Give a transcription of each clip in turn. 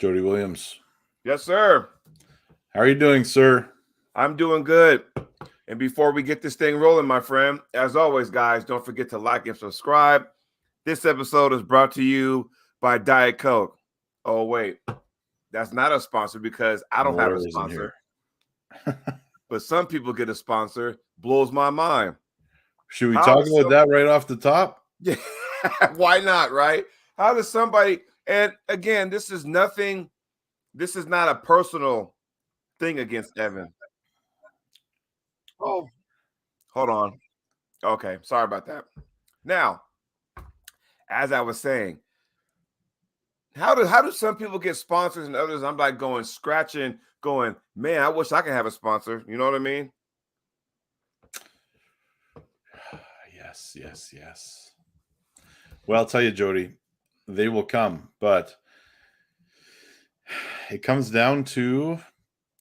Jody Williams. Yes, sir. How are you doing, sir? I'm doing good. And before we get this thing rolling, my friend, as always, guys, don't forget to like and subscribe. This episode is brought to you by Diet Coke. Oh, wait. That's not a sponsor because I don't have a sponsor. But some people get a sponsor. Blows my mind. Should we talk about that right off the top? Yeah. Why not, right? How does somebody, and again, this is nothing, this is not a personal thing against Evan. Oh, hold on. Okay, sorry about that. Now, as I was saying, how do some people get sponsors and others? I'm like scratching, going, man, I wish I could have a sponsor. You know what I mean? Yes. Well, I'll tell you, Jody, they will come, but it comes down to,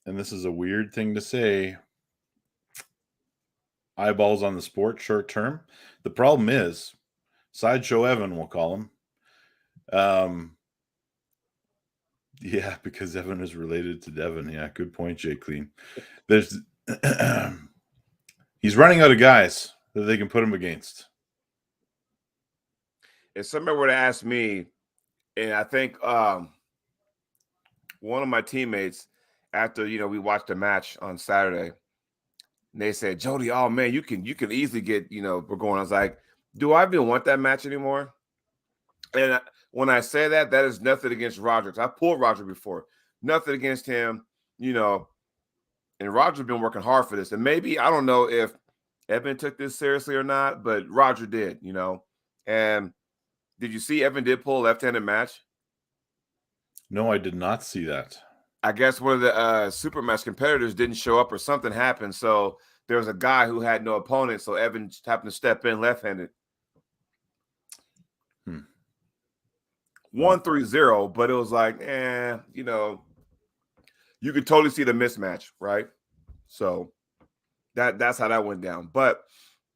and this is a weird thing to say, eyeballs on the sport short term. The problem is, Sideshow Evan, we'll call him. Yeah, because Evan is related to Devin. Yeah, good point, Jay Clean. There's he's running out of guys that they can put him against. If somebody were to ask me, and I think one of my teammates, after we watched the match on Saturday, and they said, Jody, oh man, you can easily get, we're going. I was like, do I even want that match anymore? And when I say that, that is nothing against Roger. I pulled Roger before. Nothing against him, and Roger's been working hard for this. And maybe, I don't know if Evan took this seriously or not, but Roger did, And did you see Evan did pull a left-handed match? No, I did not see that. I guess one of the super match competitors didn't show up or something happened. So there was a guy who had no opponent. So Evan just happened to step in left-handed. 1-3-0, but it was like, you could totally see the mismatch, right? So that's how that went down. But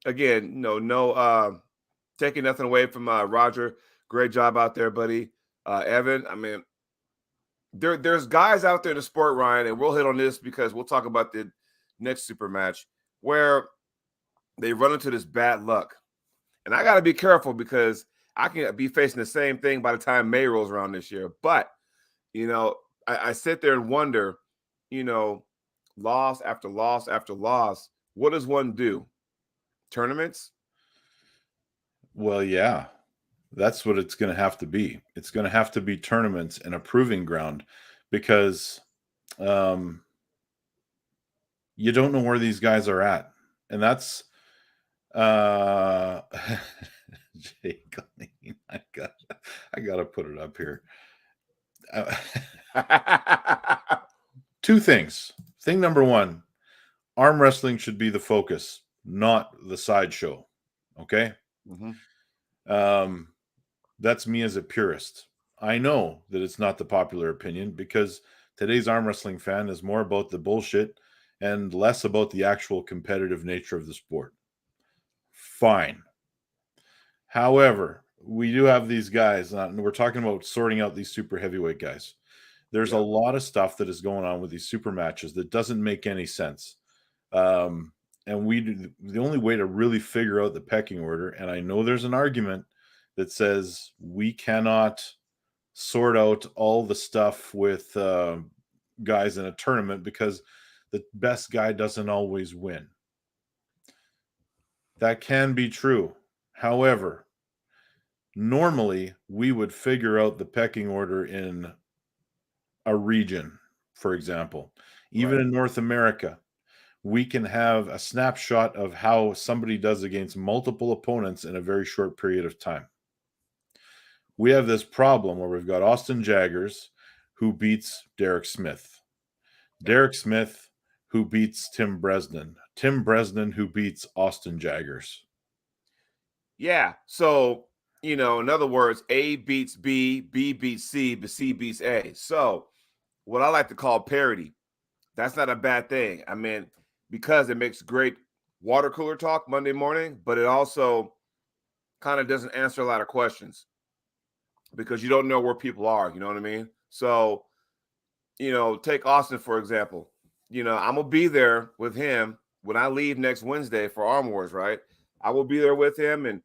again, no taking nothing away from Roger. Great job out there, buddy. Evan, I mean, there's guys out there in the sport, Ryan, and we'll hit on this because we'll talk about the next super match where they run into this bad luck. And I got to be careful because I can be facing the same thing by the time May rolls around this year. But, I sit there and wonder, loss after loss after loss, what does one do? Tournaments? Well, yeah, that's what it's going to have to be. It's going to have to be tournaments and a proving ground because you don't know where these guys are at. And that's Jay Clean. I gotta put it up here. Two things. Thing number one, arm wrestling should be the focus, not the sideshow. Okay? Mm-hmm. That's me as a purist. I know that it's not the popular opinion because today's arm wrestling fan is more about the bullshit and less about the actual competitive nature of the sport. Fine. However, we do have these guys, and we're talking about sorting out these super heavyweight guys. There's a lot of stuff that is going on with these super matches that doesn't make any sense. And the only way to really figure out the pecking order, and I know there's an argument that says we cannot sort out all the stuff with guys in a tournament because the best guy doesn't always win. That can be true. However, normally we would figure out the pecking order in a region, for example. Even in North America, we can have a snapshot of how somebody does against multiple opponents in a very short period of time. We have this problem where we've got Austin Jaggers who beats Derek Smith. Derek Smith who beats Tim Bresnan. Tim Bresnan who beats Austin Jaggers. Yeah. So, in other words, A beats B, B beats C, but C beats A. So what I like to call parity. That's not a bad thing. I mean, because it makes great water cooler talk Monday morning, but it also kind of doesn't answer a lot of questions because you don't know where people are. You know what I mean? So take Austin, for example. I'm going to be there with him when I leave next Wednesday for Arm Wars, right? I will be there with him. And,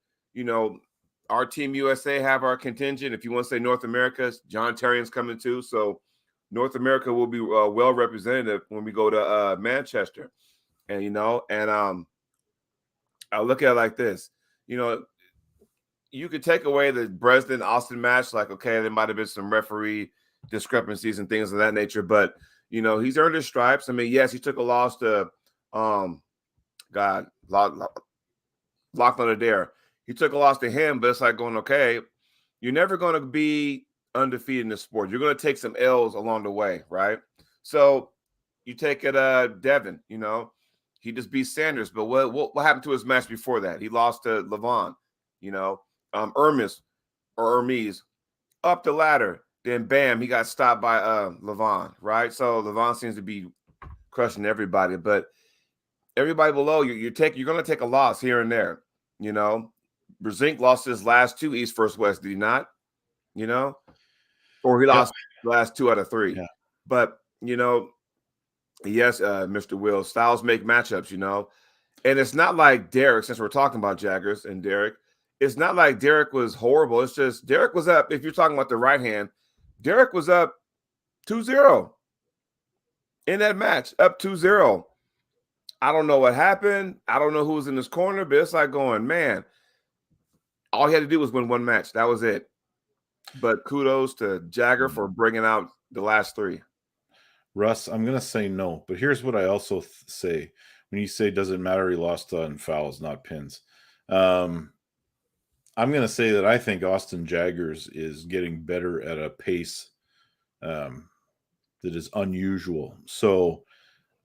our Team USA have our contingent. If you want to say North America, John Terrian's coming too. So North America will be well represented when we go to Manchester. And, I look at it like this. You could take away the Bresden Austin match, like, okay, there might have been some referee discrepancies and things of that nature, but he's earned his stripes. I mean, yes, he took a loss to Lachlan Adair. He took a loss to him, but it's like going, okay, you're never going to be undefeated in the sport. You're going to take some L's along the way, right? So you take it, Devin, he just beat Sanders, but what happened to his match before that? He lost to Levon, Hermes up the ladder. Then bam, he got stopped by Levon, right? So Levon seems to be crushing everybody, but everybody below you're going to take a loss here and there. Brzezinski lost his last two East First West, did he not? Or he lost the last 2 out of 3. Yeah. But yes, Mr. Will, styles make matchups, and it's not like Derek, since we're talking about Jaggers and Derek, it's not like Derek was horrible. It's just Derek was up. If you're talking about the right hand, Derek was up 2-0 in that match, up 2-0. I don't know what happened. I don't know who was in his corner, but it's like going, man, all he had to do was win one match. That was it. But kudos to Jagger for bringing out the last 3. Russ, I'm going to say no, but here's what I also say. When you say doesn't matter, he lost on fouls, not pins. I'm going to say that I think Austin Jaggers is getting better at a pace that is unusual. So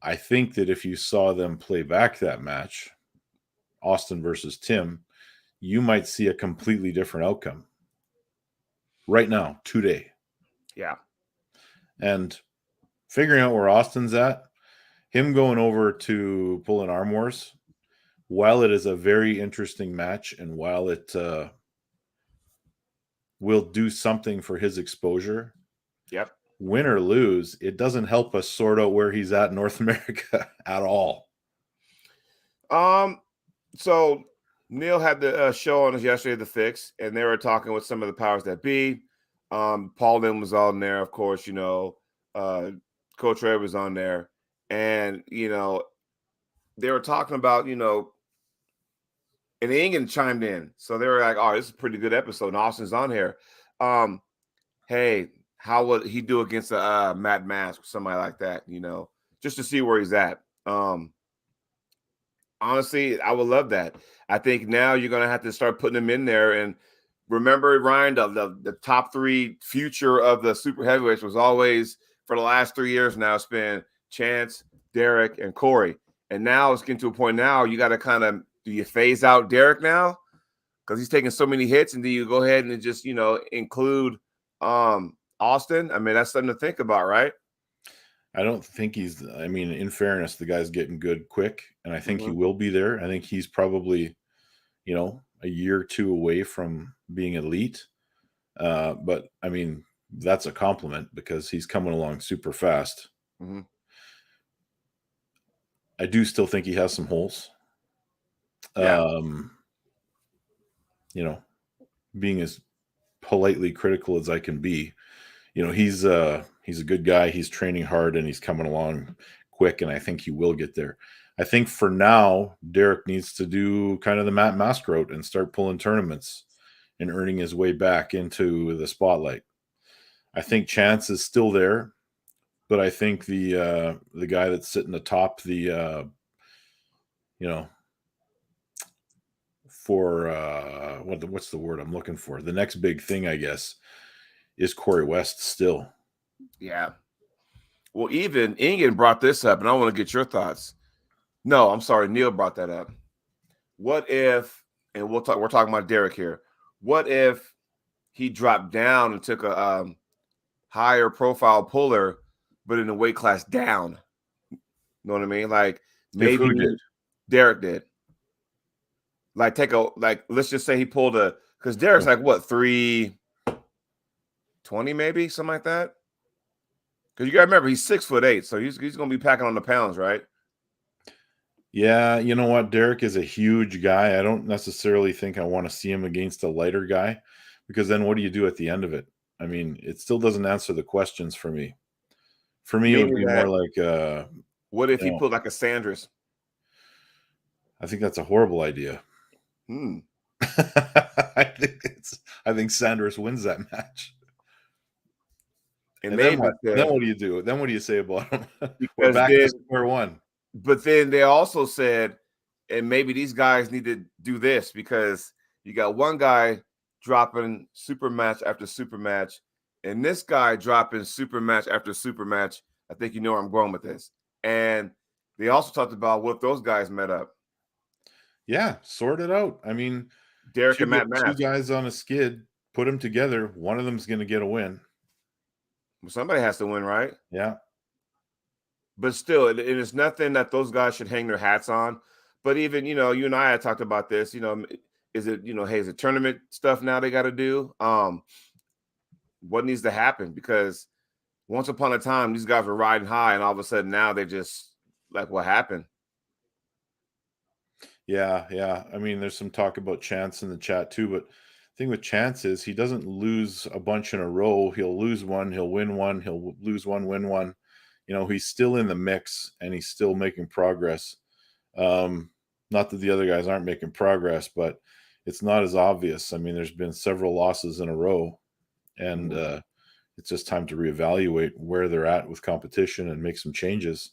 I think that if you saw them play back that match, Austin versus Tim, you might see a completely different outcome right now, today. Yeah. And figuring out where Austin's at, him going over to pulling Arm Wars, while it is a very interesting match and while it will do something for his exposure, yep, win or lose, it doesn't help us sort out where he's at in North America at all. So Neil had the show on us yesterday, The Fix, and they were talking with some of the powers that be. Paul Lynn was on there, of course, Coach Ray was on there, and they were talking about, and Ingen chimed in. So they were like, oh, this is a pretty good episode. And Austin's on here. Hey, how would he do against Matt Mask or somebody like that, just to see where he's at. Honestly, I would love that. I think now you're going to have to start putting him in there. And remember, Ryan, the top 3 future of the super heavyweights was always, for the last 3 years now, it's been Chance, Derek, and Corey. And now it's getting to a point now you got to kind of, do you phase out Derek now because he's taking so many hits, and do you go ahead and just include Austin? I mean, that's something to think about, right? I don't think in fairness, the guy's getting good quick, and I think he will be there. I think he's probably, a year or 2 away from being elite. But I mean, that's a compliment because he's coming along super fast. Mm-hmm. I do still think he has some holes. Yeah. Being as politely critical as I can be, he's a good guy. He's training hard and he's coming along quick, and I think he will get there. I think for now, Derek needs to do kind of the Matt Mask route and start pulling tournaments and earning his way back into the spotlight. I think Chance is still there, but I think the guy that's sitting atop the for what's the word I'm looking for? The next big thing, I guess, is Corey West still. Yeah. Well, even Ingen brought this up, and I want to get your thoughts. No, I'm sorry, Neil brought that up. What if, and we're talking about Derek here. What if he dropped down and took a higher profile puller, but in a weight class down? You know what I mean? Like maybe who did? Derek did. Let's just say he pulled because Derek's like what, 320 maybe, something like that. Because you got to remember, he's 6'8", so he's going to be packing on the pounds, right? Yeah, you know what? Derek is a huge guy. I don't necessarily think I want to see him against a lighter guy, because then what do you do at the end of it? I mean, it still doesn't answer the questions for me. For me, it would Meaning be that, more like, what if he you know, pulled like a Sanders? I think that's a horrible idea. Hmm. I think Sanders wins that match. And And they then even what? Then said, what do you do? Then what do you say about him? We're because back to then, square one. but then they also said, and maybe these guys need to do this, because you got one guy dropping super match after super match, and this guy dropping super match after super match. I think you know where I'm going with this. And they also talked about what if those guys met up. Yeah, sort it out. I mean, Derek and Matt two Mask. guys on a skid, put them together. One of them's going to get a win. Somebody has to win, right? Yeah. But still, it is nothing that those guys should hang their hats on. But even, you and I had talked about this, is it, hey, is it tournament stuff now they got to do? What needs to happen? Because once upon a time, these guys were riding high, and all of a sudden now they just like, what happened? Yeah, yeah. I mean, there's some talk about Chance in the chat too, but the thing with Chance is he doesn't lose a bunch in a row. He'll lose one, he'll win one, he'll lose one, win one. He's still in the mix and he's still making progress. Not that the other guys aren't making progress, but it's not as obvious. I mean, there's been several losses in a row, and it's just time to reevaluate where they're at with competition and make some changes.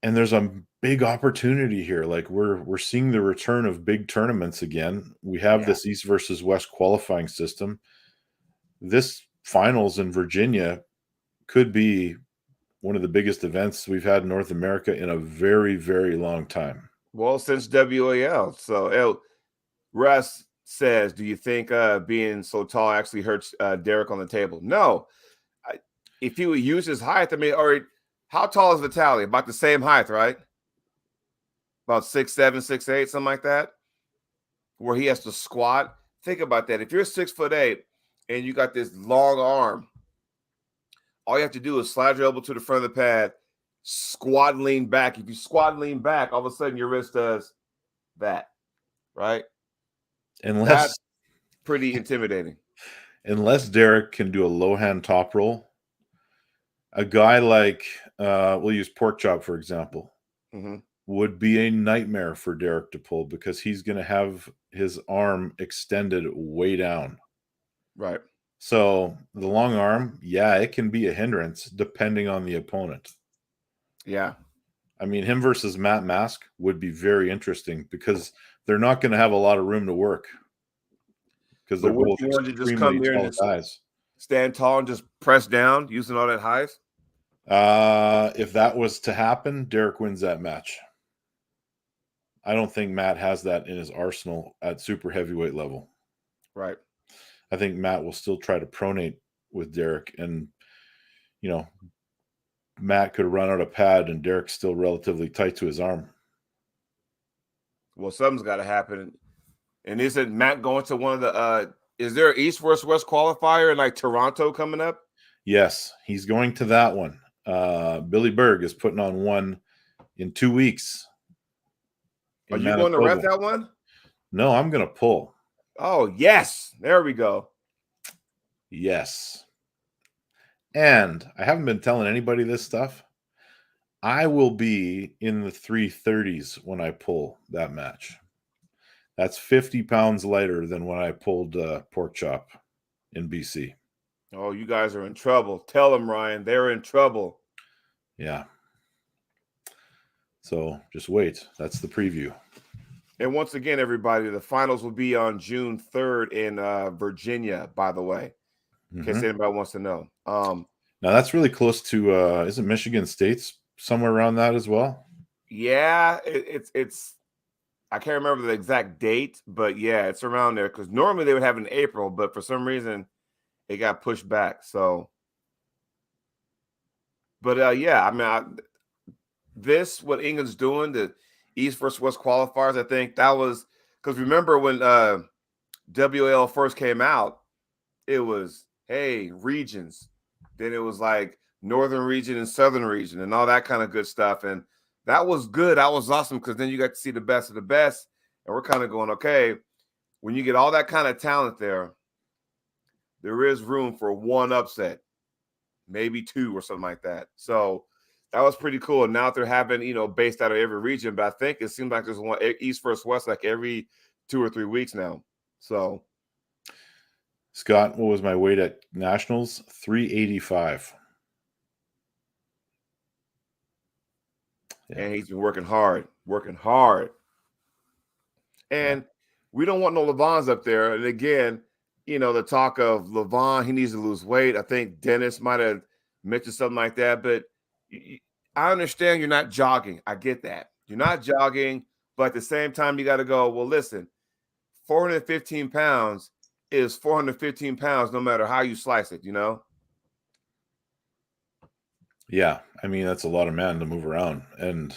And there's a big opportunity here. Like we're seeing the return of big tournaments again. We have this East versus West qualifying system. This finals in Virginia could be one of the biggest events we've had in North America in a very, very long time. Well, since WAL. So Russ says, do you think being so tall actually hurts Derek on the table? No. If he would use his height, I mean, or how tall is Vitaly? About the same height, right? About 6'7", 6'8", something like that, where he has to squat. Think about that. If you're 6'8" and you got this long arm, all you have to do is slide your elbow to the front of the pad, squat and lean back. If you squat and lean back, all of a sudden your wrist does that, right? That's pretty intimidating. Unless Derek can do a low hand top roll, a guy like we'll use Pork Chop for example, would be a nightmare for Derek to pull, because he's going to have his arm extended way down. Right. So the long arm, yeah, it can be a hindrance depending on the opponent. Yeah. I mean, him versus Matt Mask would be very interesting, because they're not going to have a lot of room to work, because they're both extremely tall guys. Stand tall and just press down using all that highs? If that was to happen, Derek wins that match. I don't think Matt has that in his arsenal at super heavyweight level. Right. I think Matt will still try to pronate with Derek, and Matt could run out a pad and Derek's still relatively tight to his arm. Well, something's got to happen. And isn't Matt going to one of the is there an East versus West qualifier in like Toronto coming up? Yes, he's going to that one. Billy Berg is putting on one in 2 weeks. Are you going to ref that one? No, I'm going to pull. Oh, yes. There we go. Yes. And I haven't been telling anybody this stuff. I will be in the 330s when I pull that match. That's 50 pounds lighter than when I pulled Pork Chop in BC. Oh, you guys are in trouble. Tell them, Ryan. They're in trouble. Yeah. So just wait. That's the preview. And once again, everybody, the finals will be on June 3rd in Virginia, by the way, in case anybody wants to know. Now, that's really close to, isn't Michigan State's somewhere around that as well? Yeah, it's I can't remember the exact date, but yeah, it's around there, because normally they would have it in April, but for some reason it got pushed back. So, but yeah, I mean, what England's doing, the East versus West qualifiers, I think that was because remember when WAL first came out, it was, hey, regions. Then it was like northern region and southern region and all that kind of good stuff. And that was good. That was awesome because then you got to see the best of the best. And we're kind of going, okay, when you get all that kind of talent there is room for one upset, maybe two or something like that. So that was pretty cool. Now they're having, based out of every region, but I think it seems like there's one East versus West like every 2 or 3 weeks now. So, Scott, what was my weight at Nationals? 385. Yeah. And he's been working hard. And we don't want no Levons up there. And again, the talk of Levon, he needs to lose weight. I think Dennis might have mentioned something like that. But I understand you're not jogging. I get that. You're not jogging. But at the same time, you got to go, well, listen, 415 pounds is 415 pounds no matter how you slice it, Yeah. I mean, that's a lot of man to move around. And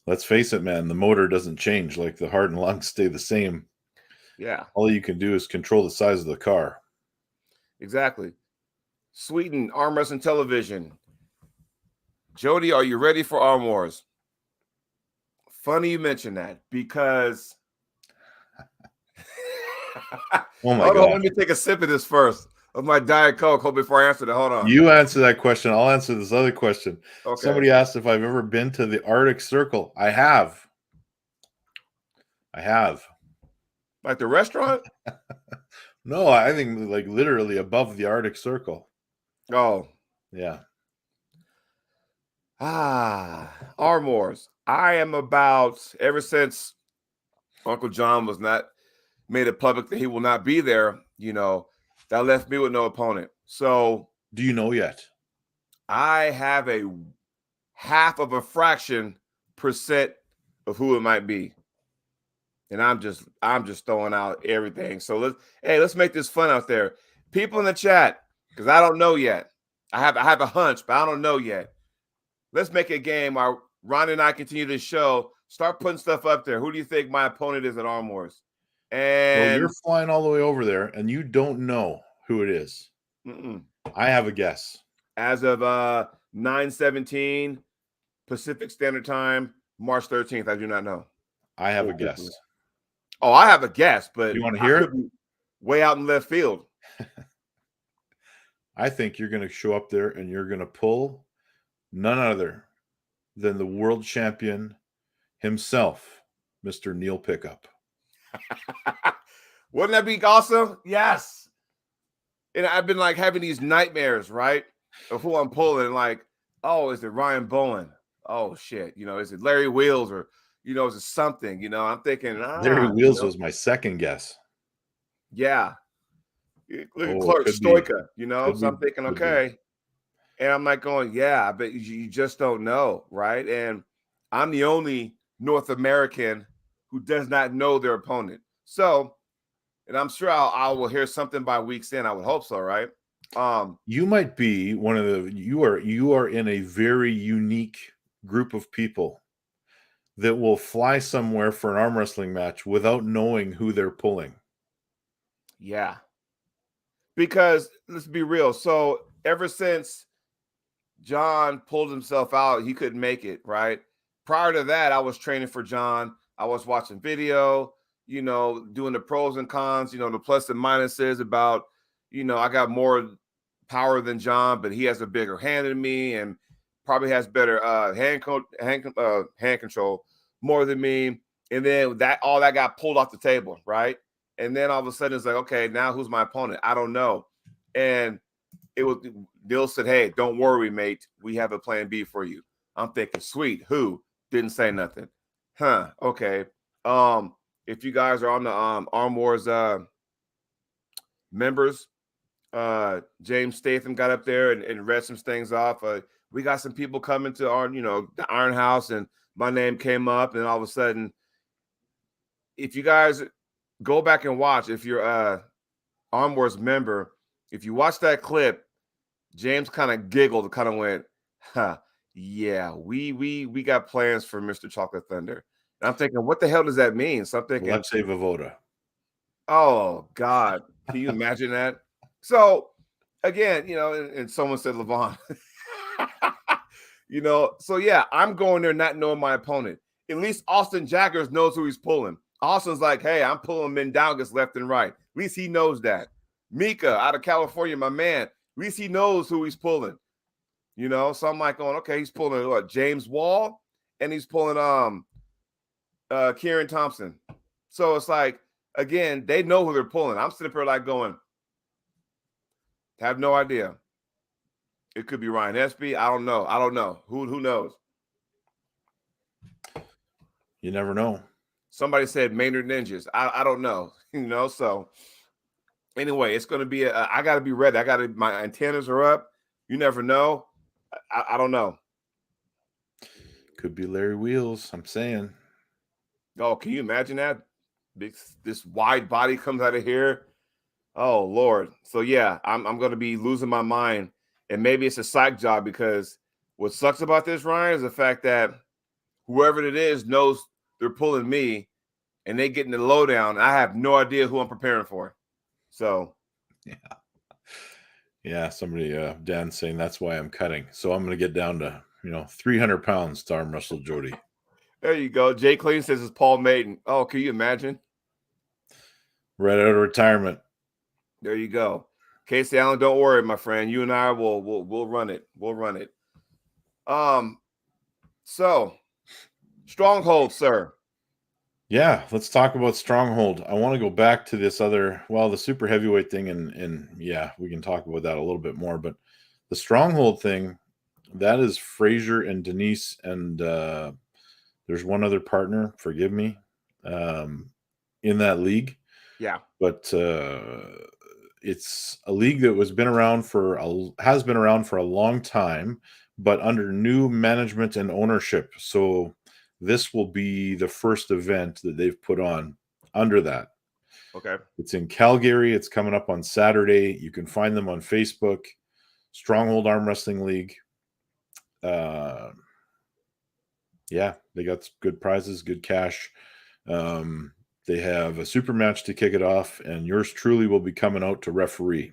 let's face it, man, the motor doesn't change. Like the heart and lungs stay the same. Yeah. All you can do is control the size of the car. Exactly. Sweden, Arm Wrestling Television. Jody, are you ready for Arm Wars? Funny you mention that because oh my God. Let me take a sip of this first. Of my Diet Coke before I answer that. Hold on. You answer that question. I'll answer this other question. Okay. Somebody asked if I've ever been to the Arctic Circle. I have. Like the restaurant? No, I think like literally above the Arctic Circle. Oh. Yeah. Arm Wars. I am about, ever since Uncle John was not made it public that he will not be there, that left me with no opponent. So do you know yet? I have a half of a fraction percent of who it might be. And I'm just throwing out everything. So let's make this fun out there. People in the chat, because I don't know yet. I have a hunch, but I don't know yet. Let's make a game. While Ron and I continue this show, start putting stuff up there. Who do you think my opponent is at Arm Wars? And well, you're flying all the way over there, and you don't know who it is. I have a guess. As of 9/17 Pacific Standard Time, March 13th, I do not know. I have a guess. Oh, I have a guess, but you want to hear it? Way out in left field. I think you're going to show up there and you're going to pull none other than the world champion himself, Mr. Neil Pickup. Wouldn't that be awesome? Yes. And I've been like having these nightmares, right? Of who I'm pulling. Like, oh, is it Ryan Bowen? Oh, shit. Is it Larry Wheels or, is it something? I'm thinking. Larry Wheels was my second guess. Yeah. Look at Clark Stoika, so I'm thinking, okay. And I'm like going, yeah, but you just don't know, right? And I'm the only North American who does not know their opponent. So, and I'm sure I will hear something by week's end. I would hope so, right? You might be one of the you are in a very unique group of people that will fly somewhere for an arm wrestling match without knowing who they're pulling. Yeah. Because let's be real. So ever since John pulled himself out, he couldn't make it, right? Prior to that, I was training for John. I was watching video, doing the pros and cons, the plus and minuses about, I got more power than John, but he has a bigger hand than me and probably has better hand control more than me. And then all that got pulled off the table, right? And then all of a sudden it's like, okay, now who's my opponent? I don't know. And Neil said, hey, don't worry, mate. We have a plan B for you. I'm thinking, sweet. Who? Didn't say nothing. Huh. Okay. If you guys are on the Arm Wars members, James Statham got up there and read some things off. We got some people coming to our, the Iron House, and my name came up, and all of a sudden, if you guys go back and watch, if you're Arm Wars member, if you watch that clip, James kind of giggled, kind of went, huh, yeah, we got plans for Mr. Chocolate Thunder. And I'm thinking, what the hell does that mean? So I'm thinking, let's say Vovoda. Oh, God. Can you imagine that? So again, and someone said Levon. So yeah, I'm going there not knowing my opponent. At least Austin Jaggers knows who he's pulling. Austin's like, hey, I'm pulling Mendaugas left and right. At least he knows that. Mika out of California, my man. At least he knows who he's pulling. So I'm like going, okay, he's pulling what, James Wall, and he's pulling Kieran Thompson. So it's like, again, they know who they're pulling. I'm sitting there like going, have no idea. It could be Ryan Espey. I don't know. Who knows? You never know. Somebody said Maynard Ninjas. I don't know. So anyway, it's going to be I got to be ready. My antennas are up. You never know. I don't know. Could be Larry Wheels. I'm saying. Oh, can you imagine that? This wide body comes out of here. Oh Lord. So yeah, I'm going to be losing my mind, and maybe it's a psych job, because what sucks about this, Ryan, is the fact that whoever it is knows they're pulling me, and they getting the lowdown. I have no idea who I'm preparing for. So yeah. Somebody, Dan, saying that's why I'm cutting. So I'm going to get down to 300 pounds to arm wrestle Jody. There you go. Jay Clean says it's Paul Maiden. Oh, can you imagine? Right out of retirement. There you go. Casey Allen, don't worry, my friend. You and I we'll run it. We'll run it. So Stronghold, sir. Yeah, let's talk about Stronghold. I want to go back to this the super heavyweight thing, and yeah, we can talk about that a little bit more. But the Stronghold thing, that is Frazier and Denise, and there's one other partner, forgive me, in that league. Yeah, but it's a league that has been around for a long time, but under new management and ownership. So this will be the first event that they've put on under that. Okay. It's in Calgary. It's coming up on Saturday. You can find them on Facebook, Stronghold Arm Wrestling League. Yeah, they got good prizes, good cash. They have a super match to kick it off, and yours truly will be coming out to referee.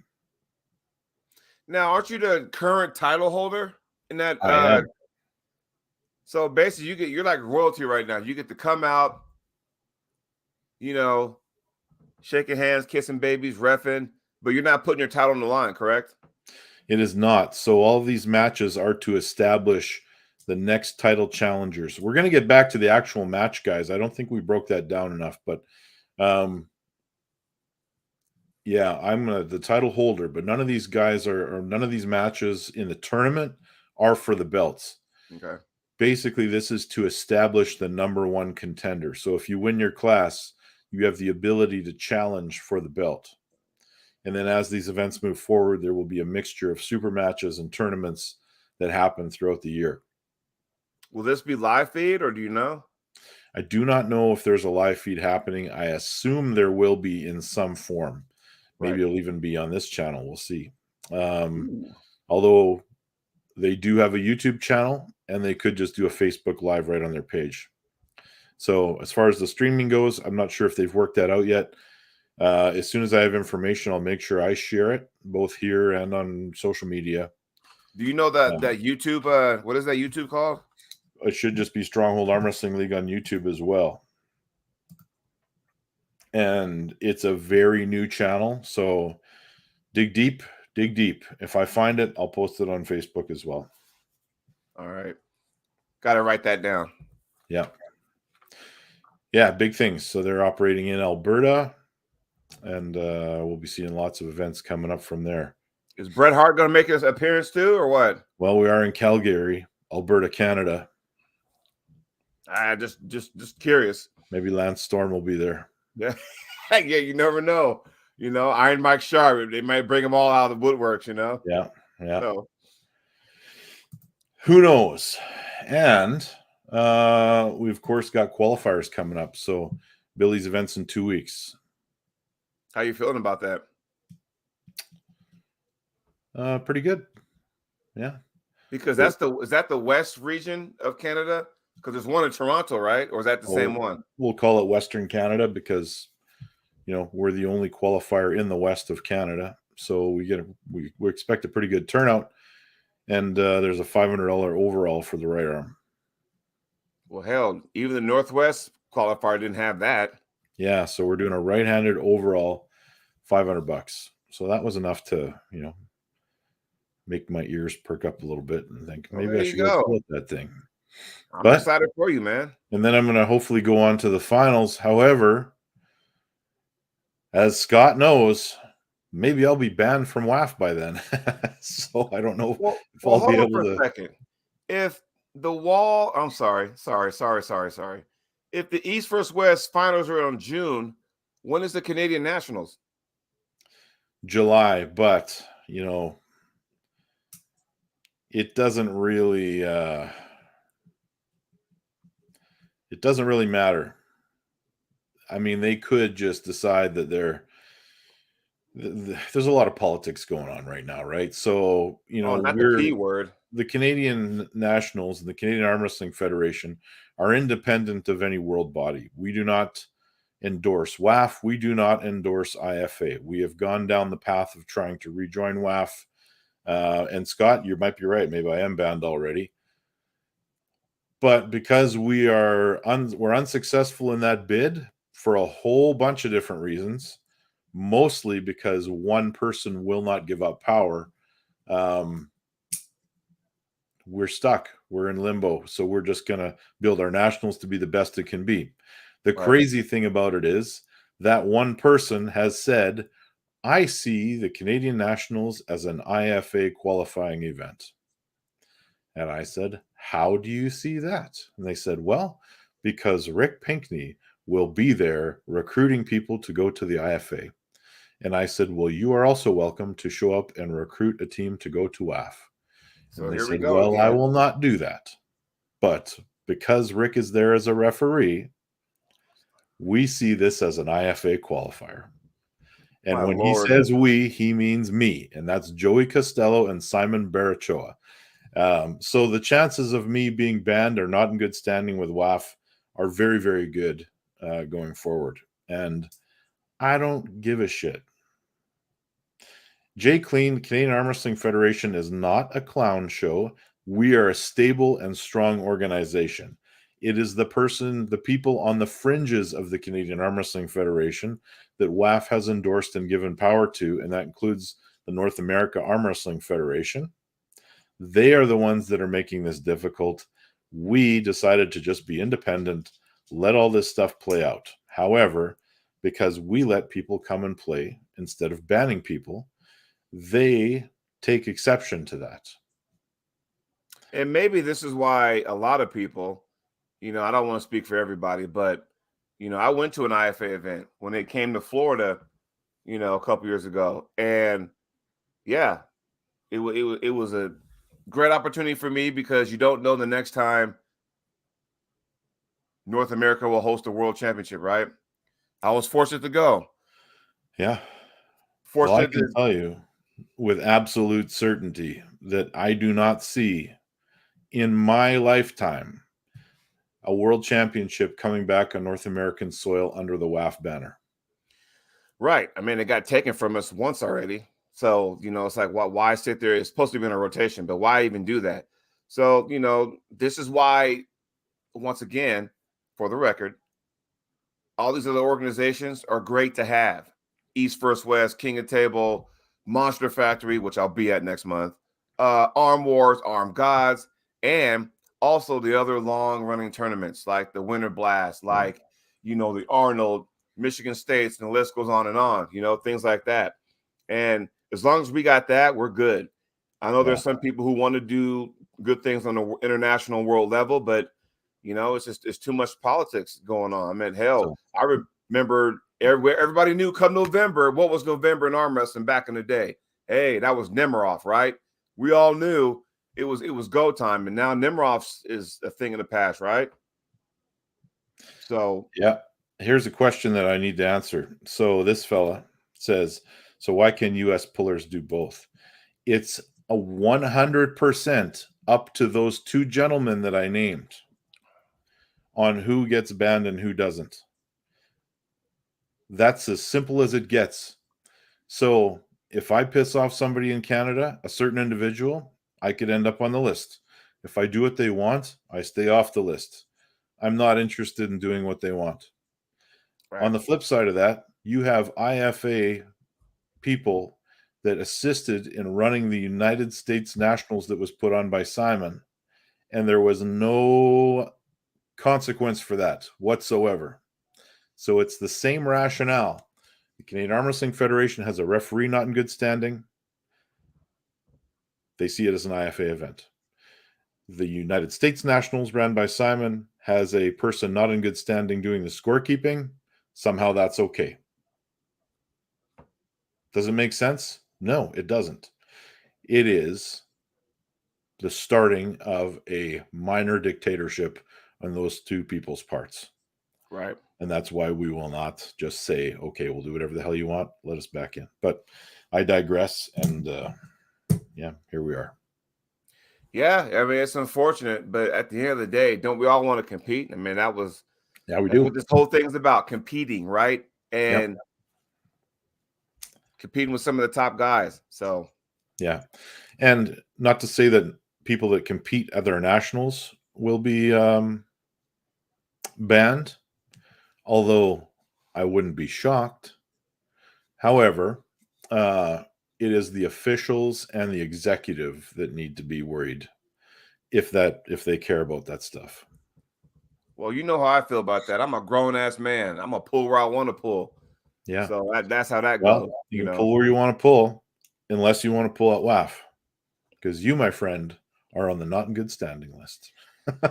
Now, aren't you the current title holder in that? I am. So basically, you're like royalty right now. You get to come out, shaking hands, kissing babies, reffing, but you're not putting your title on the line, correct? It is not. So all these matches are to establish the next title challengers. We're going to get back to the actual match, guys. I don't think we broke that down enough, but yeah, I'm the title holder, but none of these guys or none of these matches in the tournament are for the belts. Okay. Basically, this is to establish the number one contender. So if you win your class, you have the ability to challenge for the belt. And then as these events move forward, there will be a mixture of super matches and tournaments that happen throughout the year. Will this be live feed, or do you know? I do not know if there's a live feed happening. I assume there will be in some form. Maybe it'll even be on this channel. We'll see. Although they do have a YouTube channel, and they could just do a Facebook Live right on their page. So as far as the streaming goes, I'm not sure if they've worked that out yet. As soon as I have information, I'll make sure I share it, both here and on social media. Do you know that YouTube, what is that YouTube called? It should just be Stronghold Arm Wrestling League on YouTube as well. And it's a very new channel, so dig deep. If I find it, I'll post it on Facebook as well. All right. Got to write that down. Yeah, big things. So they're operating in Alberta, and we'll be seeing lots of events coming up from there. Is Bret Hart going to make his appearance too, or what? Well, we are in Calgary, Alberta, Canada. Just curious. Maybe Lance Storm will be there. Yeah, yeah. You never know. Iron Mike Sharp. They might bring them all out of the woodworks. Yeah. So, who knows? And we of course got qualifiers coming up. So Billy's events in 2 weeks. How you feeling about that? Pretty good. Yeah. Because is that the West region of Canada? Because there's one in Toronto, right? Or is that the same one? We'll call it Western Canada because, we're the only qualifier in the west of Canada. So we expect a pretty good turnout, and there's a $500 overall for the right arm. Well, hell, even the Northwest qualifier didn't have that. Yeah, so we're doing a right-handed overall, $500. So that was enough to, make my ears perk up a little bit and think Well, maybe there I you should go go. split that thing. I'm excited for you, man. And then I'm going to hopefully go on to the finals. However, as Scott knows, maybe I'll be banned from WAF by then. So I don't know if I'll Hold be on able for a to. second. If the wall, I'm sorry. If the East versus West finals are on June, when is the Canadian Nationals? July, but it doesn't really matter. I mean, they could just decide that there's a lot of politics going on right now, right? So, Not the P word. the Canadian Nationals and the Canadian Arm Wrestling Federation are independent of any world body. We do not endorse WAF. We do not endorse IFA. We have gone down the path of trying to rejoin WAF. And Scott, you might be right. Maybe I am banned already. But because we're unsuccessful in that bid for a whole bunch of different reasons, mostly because one person will not give up power, we're stuck. We're in limbo. So we're just going to build our nationals to be the best it can be. The crazy thing about it is that one person has said, I see the Canadian Nationals as an IFA qualifying event. And I said, how do you see that? And they said, well, because Rick Pinkney will be there recruiting people to go to the IFA. And I said, well, you are also welcome to show up and recruit a team to go to WAF. So and they here said, we go. well, again. I will not do that. But because Rick is there as a referee, we see this as an IFA qualifier. And when he says we, he means me. And that's Joey Costello and Simon Barachoa. So the chances of me being banned or not in good standing with WAF are very, very good going forward. And I don't give a shit. Jay Clean, Canadian Arm Wrestling Federation, is not a clown show. We are a stable and strong organization. It is the people on the fringes of the Canadian Arm Wrestling Federation that WAF has endorsed and given power to, and that includes the North America Arm Wrestling Federation. They are the ones that are making this difficult. We decided to just be independent, let all this stuff play out. However, because we let people come and play instead of banning people, they take exception to that. And maybe this is why a lot of people, I don't want to speak for everybody, but, I went to an IFA event when it came to Florida, a couple years ago. And yeah, it was a great opportunity for me because you don't know the next time North America will host a world championship, right? I was fortunate to go. Yeah. Fortunate well, I can tell you with absolute certainty that I do not see in my lifetime a world championship coming back on North American soil under the WAF banner. Right. I mean, it got taken from us once already. So, it's like, why sit there? It's supposed to be in a rotation, but why even do that? So, this is why, once again, for the record, all these other organizations are great to have. East First West, King of Table, Monster Factory, which I'll be at next month, Arm Wars, Arm Gods, and also the other long-running tournaments like the Winter Blast, like, the Arnold, Michigan States, and the list goes on, things like that. And as long as we got that, we're good. I know there's some people who want to do good things on the international world level, but it's too much politics going on. I mean, hell, I remember everybody knew come November, what was November in arm wrestling back in the day? Hey, that was Nemiroff, right? We all knew it was go time, and now Nemiroff is a thing in the past, right? So yeah, here's a question that I need to answer. So this fella says, so why can U.S. pullers do both? It's a 100% up to those two gentlemen that I named on who gets banned and who doesn't. That's as simple as it gets. So if I piss off somebody in Canada, a certain individual, I could end up on the list. If I do what they want, I stay off the list. I'm not interested in doing what they want. Right. On the flip side of that, you have IFA people that assisted in running the United States Nationals that was put on by Simon, and there was no consequence for that whatsoever. So it's the same rationale. The Canadian Arm Wrestling Federation has a referee not in good standing. They see it as an IFA event. The United States Nationals, ran by Simon, has a person not in good standing doing the scorekeeping. Somehow that's okay. Does it make sense? No, it doesn't. It is the starting of a minor dictatorship on those two people's parts. Right. And that's why we will not just say, okay, we'll do whatever the hell you want. Let us back in. But I digress. And yeah, here we are. Yeah, I mean, it's unfortunate, but at the end of the day, don't we all want to compete? I mean, Yeah, we that's do. what this whole thing is about, competing, right? And competing with some of the top guys. So yeah. And not to say that people that compete at their nationals will be banned, although I wouldn't be shocked. However, it is the officials and the executive that need to be worried if they care about that stuff. well, you know how I feel about that. I'm a grown ass man. I'm gonna pull where I want to pull. Yeah. So that's how that Well, goes. you can pull where you want to pull, unless you want to pull at WAF, because you, my friend, are on the not in good standing list.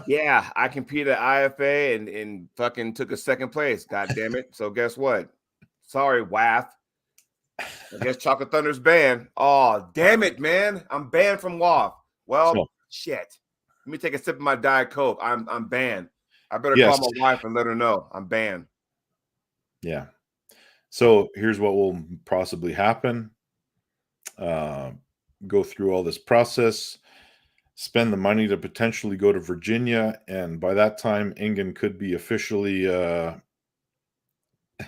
Yeah, I competed at IFA and fucking took a second place. God damn it. So guess what? Sorry, WAF. I guess Chocolate Thunder's banned. Oh, damn it, man. I'm banned from WAF. Well, shit. Let me take a sip of my Diet Coke. I'm banned. I better call my wife and let her know I'm banned. Yeah. So here's what will possibly happen. Go through all this process, spend the money to potentially go to Virginia, and by that time, Ingen could be officially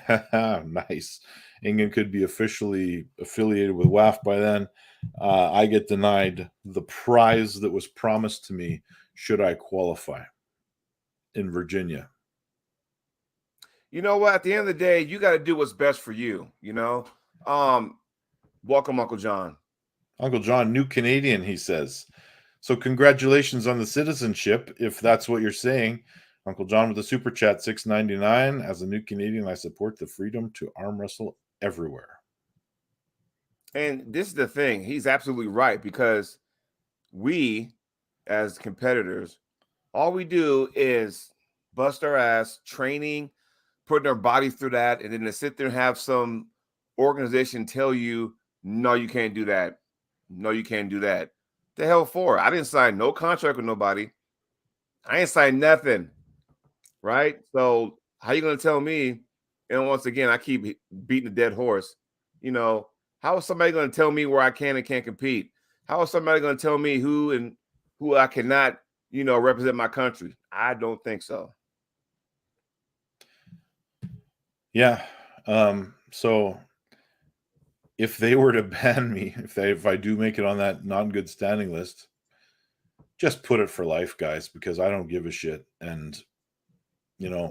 nice. Ingen could be officially affiliated with WAF by then. I get denied the prize that was promised to me should I qualify in Virginia. You know what? At the end of the day, you got to do what's best for you. You know. Welcome, Uncle John. Uncle John, new Canadian, he says. So congratulations on the citizenship, if that's what you're saying. Uncle John with the super chat, $6.99. As a new Canadian, I support the freedom to arm wrestle everywhere. And this is the thing. He's absolutely right, because we, as competitors, all we do is bust our ass training, putting our body through that, and then to sit there and have some organization tell you, no, you can't do that. No, you can't do that. The hell for? I didn't sign no contract with nobody. I ain't signed nothing. Right? So how you gonna tell me? And once again, I keep beating the dead horse. You know, how is somebody gonna tell me where I can and can't compete? How is somebody gonna tell me who I cannot, represent my country? I don't think so. Yeah. So if they were to ban me, if I do make it on that non-good standing list, just put it for life, guys, because I don't give a shit. And,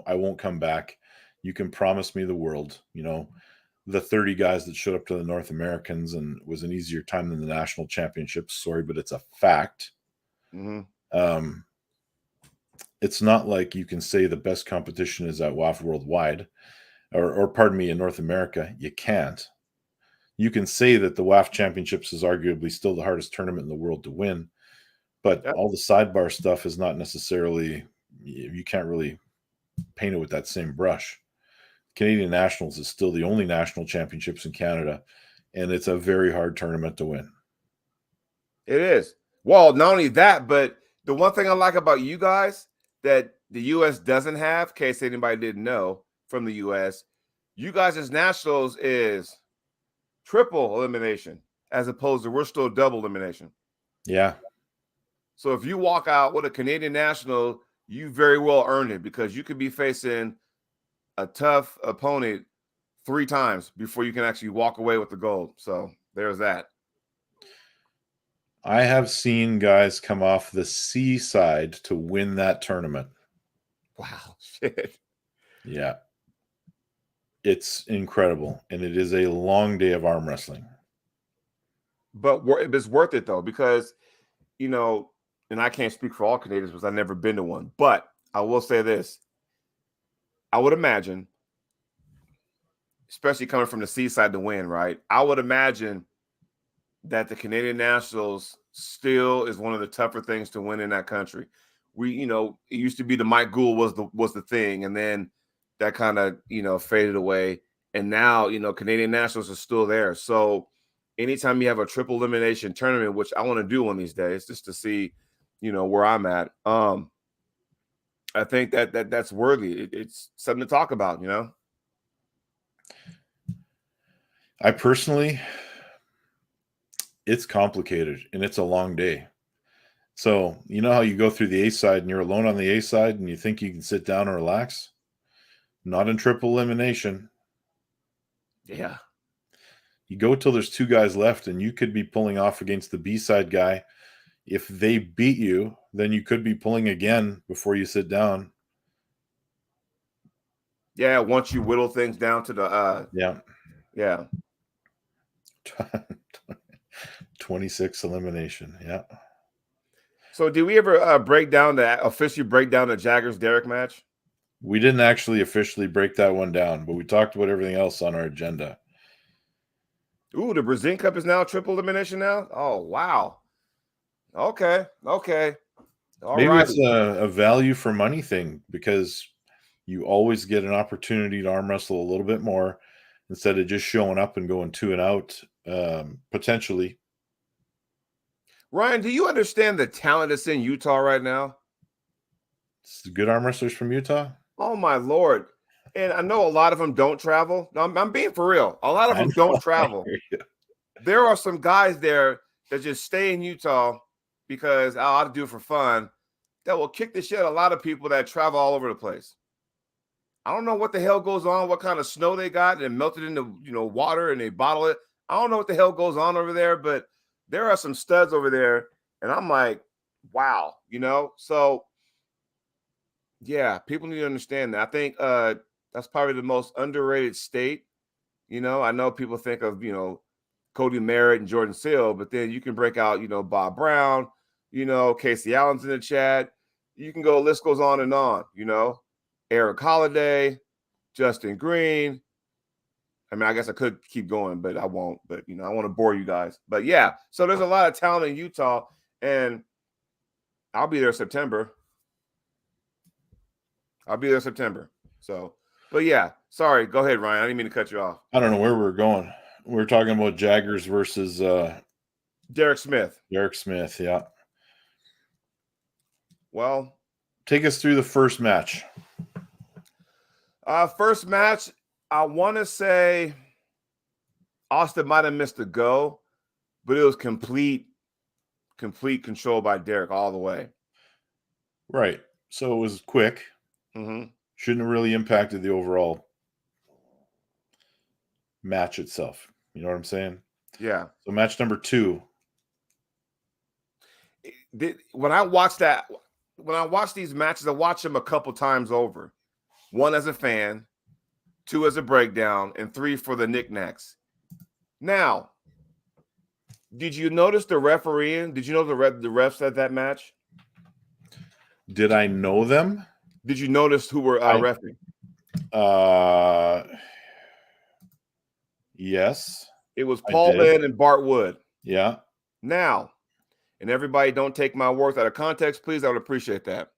I won't come back. You can promise me the world, the 30 guys that showed up to the North Americans and it was an easier time than the national championships. Sorry, but it's a fact. Mm-hmm. It's not like you can say the best competition is at WAF worldwide or pardon me, in North America. You can't. You can say that the WAF championships is arguably still the hardest tournament in the world to win, but all the sidebar stuff is not necessarily, you can't really paint it with that same brush. Canadian Nationals is still the only national championships in Canada, and it's a very hard tournament to win. It is. Well, not only that, but the one thing I like about you guys that the U.S. doesn't have, in case anybody didn't know from the U.S., you guys as nationals is triple elimination, as opposed to we're still double elimination. Yeah. So if you walk out with a Canadian national, you very well earned it, because you could be facing a tough opponent 3 times before you can actually walk away with the gold. So There's that. I have seen guys come off the C side to win that tournament. Wow, shit. Yeah. It's incredible, and it is a long day of arm wrestling. But it's worth it, though, because, you know, and I can't speak for all Canadians because I've never been to one, but I will say this. I would imagine, especially coming from the seaside to win, right? I would imagine that the Canadian Nationals still is one of the tougher things to win in that country. It used to be the Mike Gould was the thing, and then that kind of, faded away. And now, Canadian Nationals are still there. So anytime you have a triple elimination tournament, which I want to do one of these days just to see, where I'm at, I think that's worthy. It's something to talk about, I personally, it's complicated and it's a long day. So, you know how you go through the A side and you're alone on the A side and you think you can sit down and relax? Not in triple elimination. Yeah. You go till there's 2 guys left and you could be pulling off against the B side guy. If they beat you, then you could be pulling again before you sit down. Yeah, once you whittle things down to the yeah. 26 elimination. Yeah. So did we ever officially break down the Jaggers Derek match? We didn't actually officially break that one down, but we talked about everything else on our agenda. Ooh, the Brazilian Cup is now triple elimination now? Oh, wow. Okay. Maybe it's a value for money thing because you always get an opportunity to arm wrestle a little bit more instead of just showing up and going 2 and out, potentially. Ryan, do you understand the talent that's in Utah right now? It's the good arm wrestlers from Utah. Oh, my Lord. And I know a lot of them don't travel. No, I'm being for real. A lot of them don't travel. There are some guys there that just stay in Utah because I ought to do it for fun that will kick the shit out of a lot of people that travel all over the place. I don't know what the hell goes on, what kind of snow they got and melted into, water and they bottle it. I don't know what the hell goes on over there, but there are some studs over there. And I'm like, wow, So, yeah, people need to understand that. I think that's probably the most underrated state. I know people think of, Cody Merritt and Jordan Seal, but then you can break out, Bob Brown, Casey Allen's in the chat. You can go, list goes on and on, Eric Holiday, Justin Green. I mean, I guess I could keep going, but I won't. But, I want to bore you guys. But, yeah, so there's a lot of talent in Utah, and I'll be there September. So, but, yeah, sorry. Go ahead, Ryan. I didn't mean to cut you off. I don't know where we're going. We're talking about Jaggers versus Derek Smith. Yeah. Well, take us through the first match. First match, I want to say Austin might have missed a go, but it was complete control by Derek all the way. Right. So it was quick. Mm-hmm. Shouldn't have really impacted the overall match itself. You know what I'm saying? Yeah. So match number 2. When I watch these matches, I watch them a couple times over. 1 as a fan, 2 as a breakdown, and 3 for the knickknacks. Now, did you notice the refereeing? Did you know the refs at that match? Did I know them? Did you notice who were refereeing? Yes. It was Paul Lynn and Bart Wood. Yeah. Now, and everybody don't take my words out of context, please. I would appreciate that.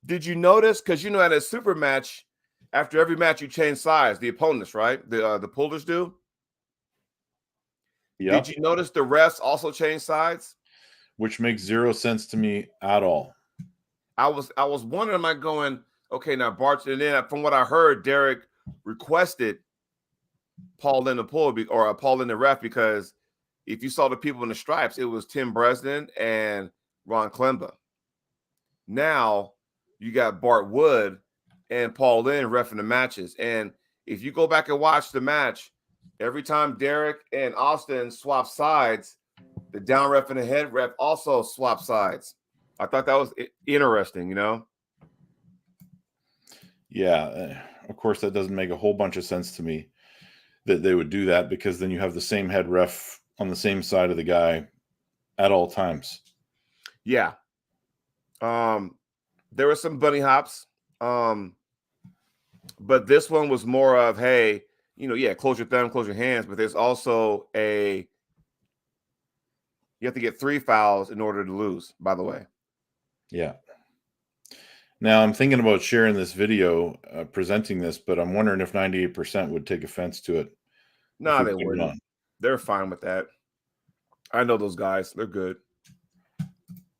Did you notice? Because at a super match, after every match, you change sides. The opponents, right? The pullers do. Yeah. Did you notice the refs also change sides? Which makes 0 sense to me at all. I was wondering, am I going, okay, now Bart, and then from what I heard, Derek requested Paul Lynn to pull or Paul Lynn the ref, because if you saw the people in the stripes, it was Tim Bresnan and Ron Klemba. Now you got Bart Wood and Paul Lynn reffing the matches. And if you go back and watch the match, Every time Derek and Austin swap sides, the down ref and the head ref also swap sides. I thought that was interesting, you know? Yeah, of course, that doesn't make a whole bunch of sense to me that they would do that, because then you have the same head ref on the same side of the guy at all times. Yeah. There were some bunny hops. But this one was more of, hey, close your thumb, close your hands. But there's also you have to get 3 fouls in order to lose, by the way. Yeah. Now I'm thinking about sharing this video, presenting this, but I'm wondering if 98% would take offense to it. No, they wouldn't. They're fine with that. I know those guys. They're good.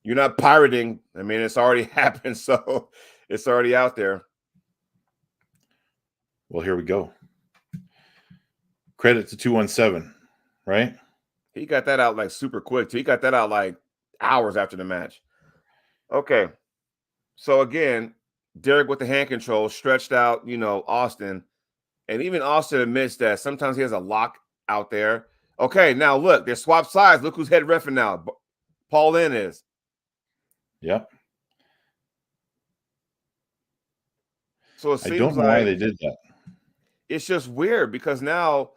You're not pirating. I mean, it's already happened, so it's already out there. Well, here we go. Credit to 217, right? He got that out like super quick, too. He got that out like hours after the match. Okay. So again, Derek with the hand control stretched out, Austin. And even Austin admits that sometimes he has a lock out there. Okay, now look, they're swapped sides. Look who's head reffing now. Paul Lynn is. Yep. So it seems I don't know why they did that. It's just weird because now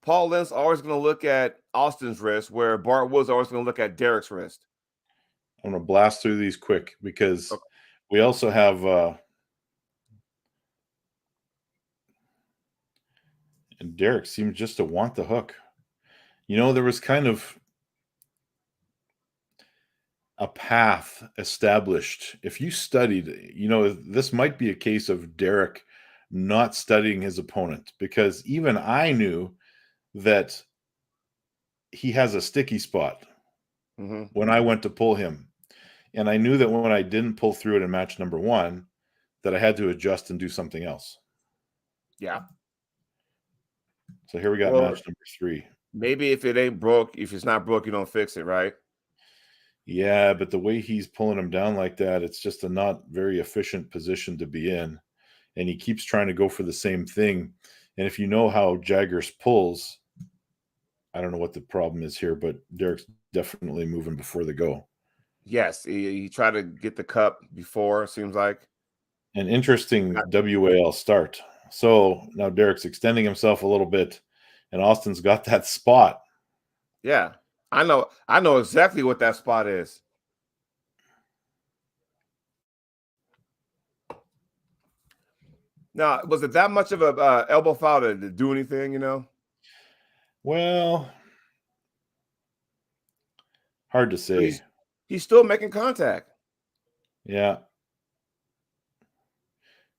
Paul Lynn's always going to look at Austin's wrist, where Bart Wood's always going to look at Derek's wrist. I'm going to blast through these quick because we also have and Derek seems just to want the hook. There was kind of a path established. If you studied, this might be a case of Derek not studying his opponent, because even I knew that he has a sticky spot when I went to pull him. And I knew that when I didn't pull through it in match number 1, that I had to adjust and do something else. Yeah. So here we got match number 3. Maybe if it ain't broke, if it's not broke, you don't fix it, right? Yeah, but the way he's pulling him down like that, it's just a not very efficient position to be in. And he keeps trying to go for the same thing. And if you know how Jaggers pulls, I don't know what the problem is here, but Derek's definitely moving before the go. Yes, he tried to get the cup before, it seems like. An interesting WAL start. So now Derek's extending himself a little bit, and Austin's got that spot. Yeah, I know exactly what that spot is. Now, was it that much of a elbow foul to do anything, Well, hard to say. He's still making contact. Yeah.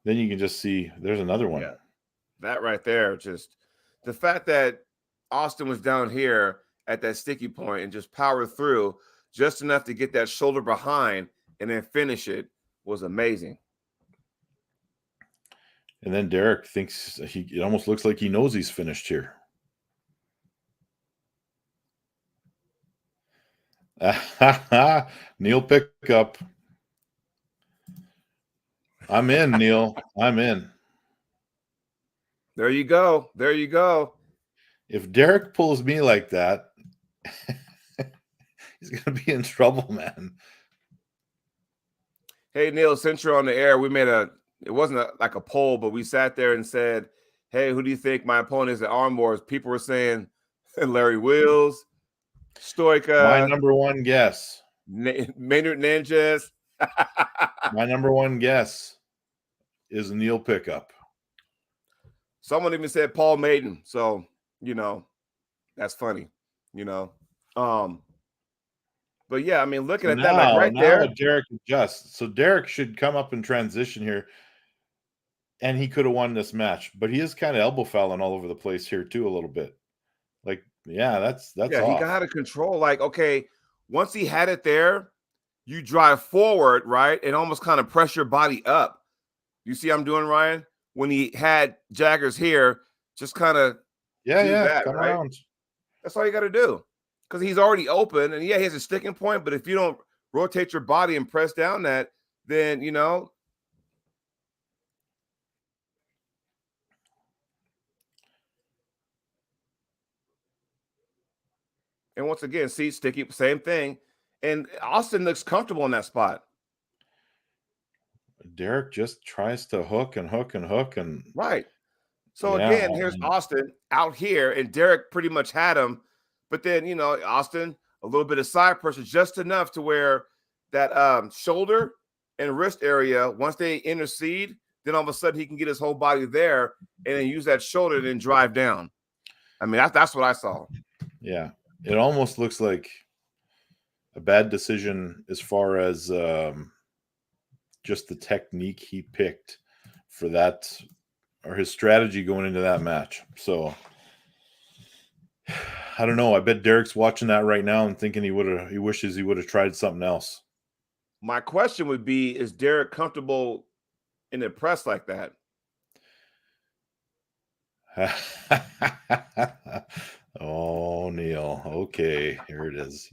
Then you can just see there's another one. Yeah. That right there, just the fact that Austin was down here at that sticky point and just powered through just enough to get that shoulder behind and then finish it was amazing. And then Derek thinks it almost looks like he knows he's finished here. Neil pickup. I'm in, Neil. I'm in. There you go. There you go. If Derek pulls me like that, he's going to be in trouble, man. Hey, Neil, since you're on the air, it wasn't like a poll, but we sat there and said, hey, who do you think my opponent is at Arm Wars? People were saying Larry Wills, Stoica. My number one guess. Maynard Nanges. My number one guess is Neil pickup. Someone even said Paul Maiden. So, that's funny, But yeah, I mean, looking at that, like right there. Derek adjusts. So Derek should come up and transition here. And he could have won this match, but he is kind of elbow fouling all over the place here too, a little bit. Like, yeah, that's off. He got out of control. Like, okay, once he had it there, you drive forward, right, and almost kind of press your body up. You see, I'm doing, Ryan, when he had Jaggers here, just kind of come right? around. That's all you got to do, because he's already open, and he has a sticking point. But if you don't rotate your body and press down that, then And once again, see, sticky, same thing. And Austin looks comfortable in that spot. Derek just tries to hook and hook and hook. And Right. So yeah, again, here's Austin out here, and Derek pretty much had him. But then, Austin, a little bit of side pressure, just enough to where that shoulder and wrist area, once they intercede, then all of a sudden he can get his whole body there and then use that shoulder and then drive down. I mean, that's what I saw. yeah, it almost looks like a bad decision as far as just the technique he picked for that, or his strategy going into that match. So I don't know. I bet Derek's watching that right now and thinking he wishes he would have tried something else. My question would be, is Derek comfortable in a press like that? Oh, Neil. Okay, here it is.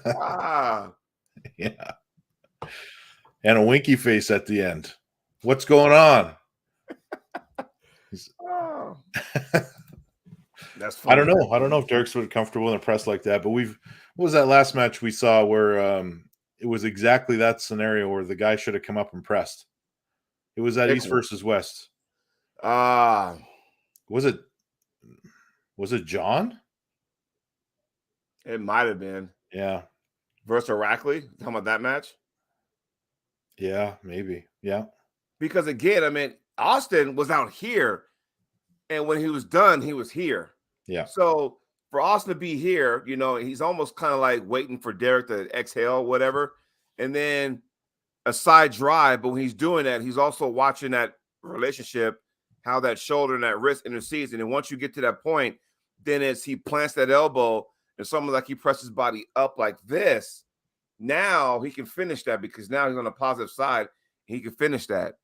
Ah. Yeah. And a winky face at the end. What's going on? Oh. That's funny. I don't know. I don't know if Derek's sort of comfortable in a press like that, but what was that last match we saw where it was exactly that scenario where the guy should have come up and pressed. It was at East versus West. Was it John? It might have been. Yeah. Versus Rackley? Talking about that match? Yeah, maybe. Yeah. Because again, I mean, Austin was out here, and when he was done, he was here. Yeah. So for Austin to be here, he's almost kind of like waiting for Derek to exhale, whatever, and then a side drive. But when he's doing that, he's also watching that relationship, how that shoulder and that wrist intercedes. And then once you get to that point, then he plants that elbow, and something like he presses his body up like this. Now he can finish that because now he's on the positive side. He can finish that.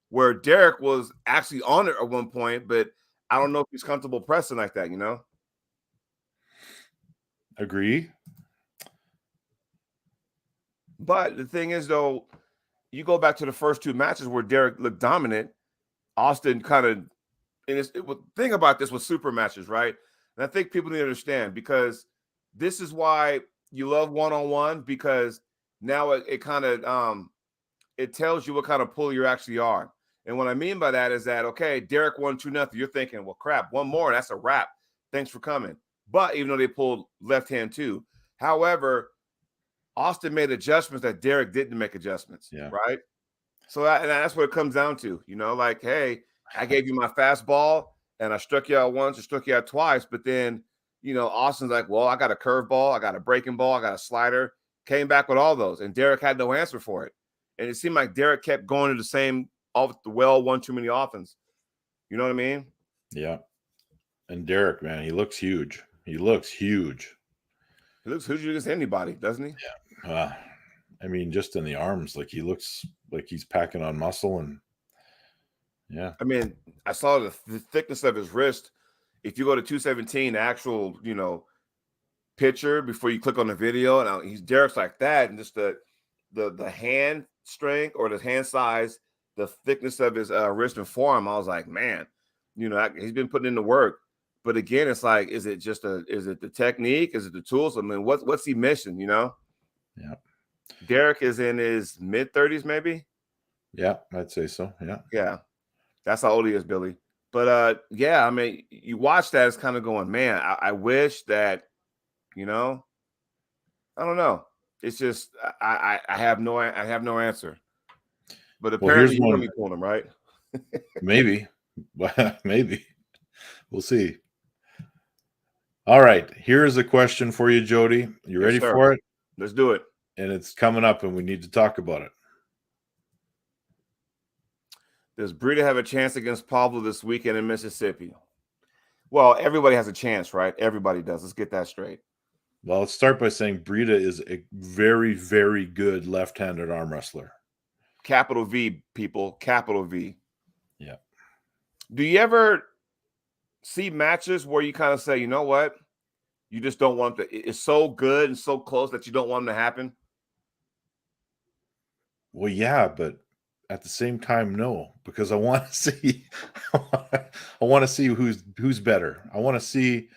Where Derek was actually on it at one point, but I don't know if he's comfortable pressing like that, Agree. But the thing is, though, you go back to the first two matches where Derek looked dominant. Austin kind of, and the thing about this was super matches, right? And I think people need to understand, because this is why you love one-on-one, because now it kind of it tells you what kind of pull you actually are. And what I mean by that is that, okay, Derek won 2-0. You're thinking, well, crap, one more, that's a wrap. Thanks for coming. But even though they pulled left hand too. However, Austin made adjustments that Derek didn't make adjustments, right? So that's what it comes down to, like, hey, I gave you my fastball and I struck you out once, I struck you out twice, but then, Austin's like, well, I got a curveball, I got a breaking ball, I got a slider, came back with all those, and Derek had no answer for it. And it seemed like Derek kept going to the same, one too many offense. You know what I mean? Yeah. And Derek, man, he looks huge. He looks huge. He looks huge against anybody, doesn't he? Yeah. I mean, just in the arms, like he looks like he's packing on muscle. And yeah. I mean, I saw the thickness of his wrist. If you go to 217, the actual, picture before you click on the video, and Derek's like that, and just the hand strength or the hand size, the thickness of his wrist and forearm, I was like, man, he's been putting in the work. But again, it's like, is it the technique? Is it the tools? I mean, what's he missing? Yeah. Derek is in his mid-30s, maybe. Yeah, I'd say so. Yeah. Yeah. That's how old he is, Billy. But yeah, I mean, you watch that, it's kind of going, man, I wish that, I don't know. It's just I have no answer. But apparently you're gonna be pulling him, right? Maybe. Maybe. We'll see. All right. Here's a question for you, Jody. You ready for it? Let's do it. And it's coming up and we need to talk about it. Does Breida have a chance against Pablo this weekend in Mississippi? Well, everybody has a chance, right? Everybody does. Let's get that straight. Well, let's start by saying Breida is a very, very good left-handed arm wrestler. Capital V, people. Capital V. Yeah. Do you ever see matches where you kind of say, you know what? You just don't want it's so good and so close that you don't want them to happen? Well, yeah, but at the same time, no, because I want to see I want to see who's better. I want to see,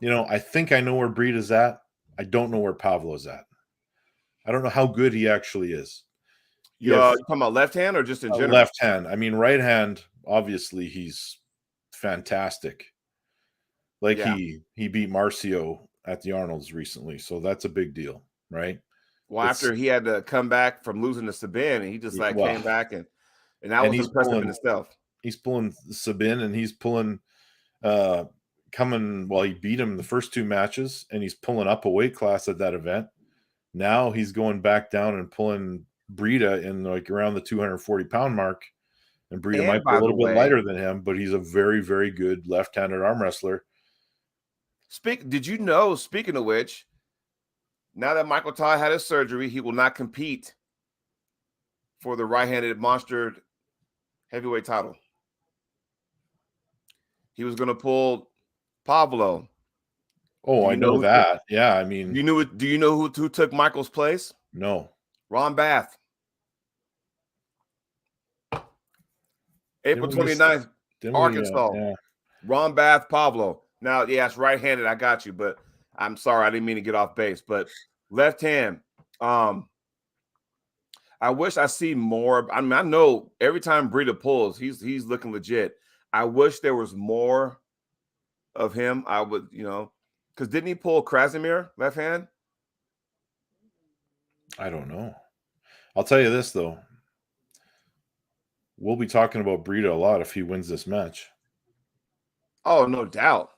I think I know where Breida's at. I don't know where Pavlo's at. I don't know how good he actually is. You talking about left hand or just in general? Left hand. I mean, right hand, obviously, he's fantastic. Like he beat Marcio at the Arnolds recently, so that's a big deal, right? Well, after he had to come back from losing to Sabin, and he just came back and that was impressive in itself. He's pulling Sabin, and he's pulling he beat him the first two matches, and he's pulling up a weight class at that event. Now he's going back down and pulling Brita in like around the 240-pound mark. And Brita might be a little bit lighter than him, but he's a very, very good left-handed arm wrestler. Did you know, speaking of which, now that Michael Todd had his surgery, he will not compete for the right-handed monster heavyweight title. He was going to pull Pavlo. Oh, I know that. Yeah, I mean, do you know who took Michael's place? No. Ron Bath. April 29th, Arkansas. Ron Bath, Pavlo. Now, yeah, it's right-handed. I got you, but I'm sorry, I didn't mean to get off base. But left hand, I wish I see more. I mean, I know every time Brita pulls, he's looking legit. I wish there was more of him. I would, because didn't he pull Krasimir left hand? I don't know. I'll tell you this though. We'll be talking about Brita a lot if he wins this match. Oh, no doubt.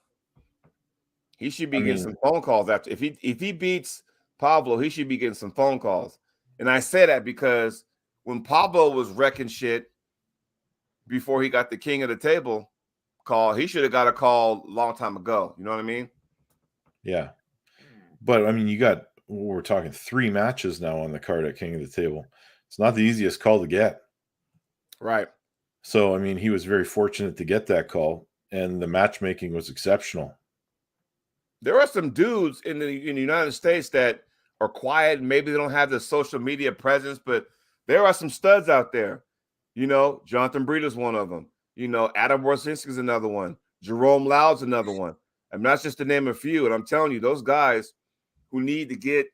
He should be getting some phone calls after. If he beats Pablo, he should be getting some phone calls. And I say that because when Pablo was wrecking shit before he got the king of the table call, he should have got a call a long time ago. You know what I mean? Yeah. But I mean, we're talking 3 matches now on the card at King of the Table. It's not the easiest call to get. Right. So, I mean, he was very fortunate to get that call, and the matchmaking was exceptional. There are some dudes in the United States that are quiet. Maybe they don't have the social media presence, but there are some studs out there. Jonathan Brita's one of them. Adam Borzinski's another one. Jerome Loud's another one. I mean, that's just to name a few. And I'm telling you, those guys who need to get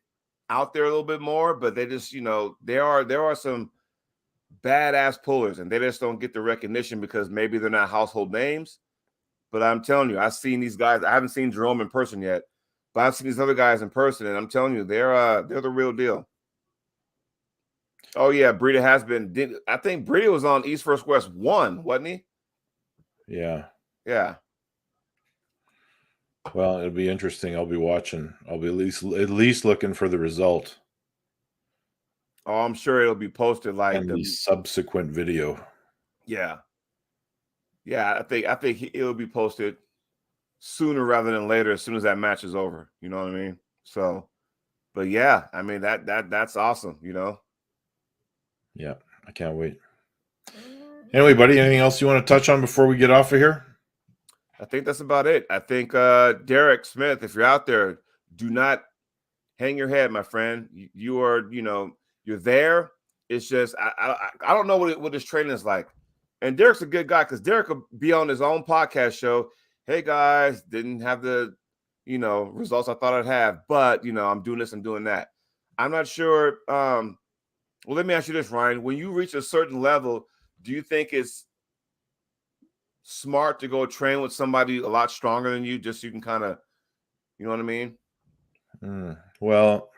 out there a little bit more, but they just, there are some badass pullers, and they just don't get the recognition because maybe they're not household names. But I'm telling you, I've seen these guys. I haven't seen Jerome in person yet, but I've seen these other guys in person, and I'm telling you, they're the real deal. Oh yeah, Brita has been. I think Brita was on East vs. West 1, wasn't he? Yeah. Yeah. Well, it'll be interesting. I'll be watching. I'll be at least looking for the result. Oh, I'm sure it'll be posted and the subsequent video. Yeah. Yeah, I think it'll be posted sooner rather than later, as soon as that match is over. You know what I mean? So, but yeah, I mean that's awesome. Yeah, I can't wait. Anyway, buddy, anything else you want to touch on before we get off of here? I think that's about it. I think Derek Smith, if you're out there, do not hang your head, my friend. You are, you're there. It's just I don't know what this training is like. And Derek's a good guy because Derek will be on his own podcast show. Hey guys, didn't have the results I thought I'd have, but I'm doing this and doing that. I'm not sure. Well, let me ask you this, Ryan. When you reach a certain level, do you think it's smart to go train with somebody a lot stronger than you, just so you can kind of, you know what I mean? Well,